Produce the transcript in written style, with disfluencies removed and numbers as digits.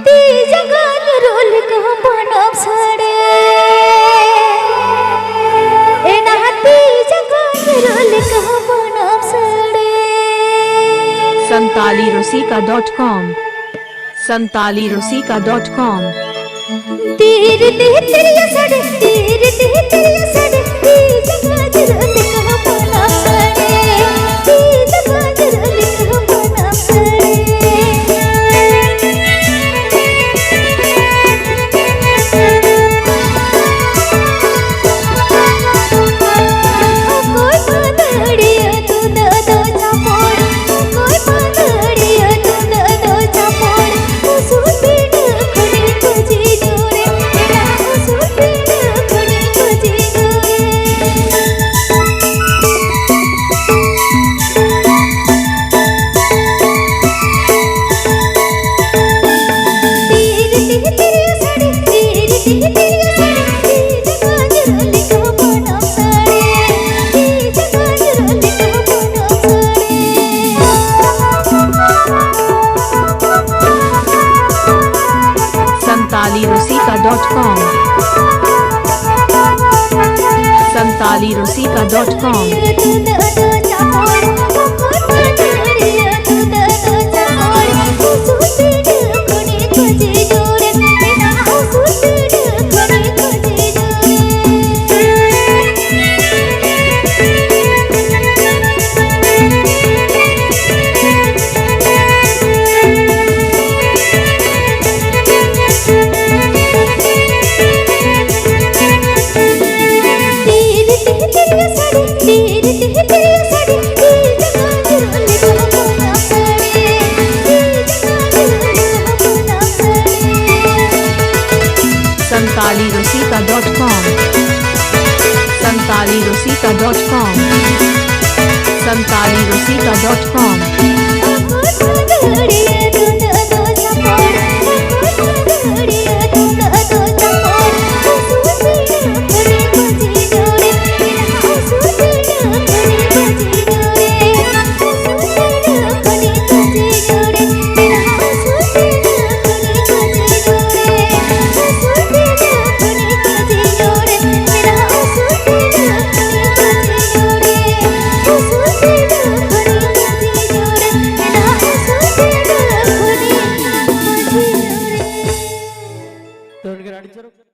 ती जगान रोल कह बनब सड़े ए नाती जगान रोल कह बनब सड़े। santalirosika.com santalirosika.com तेरे तेरे सड़े तेरे तेरे सड़े ती जगान रोल कह बनब सड़े ती जगान रोल कह बनब सड़े। santalirosika.com santalirosika.com santalirosika.com santalirosika.com santalirosika.com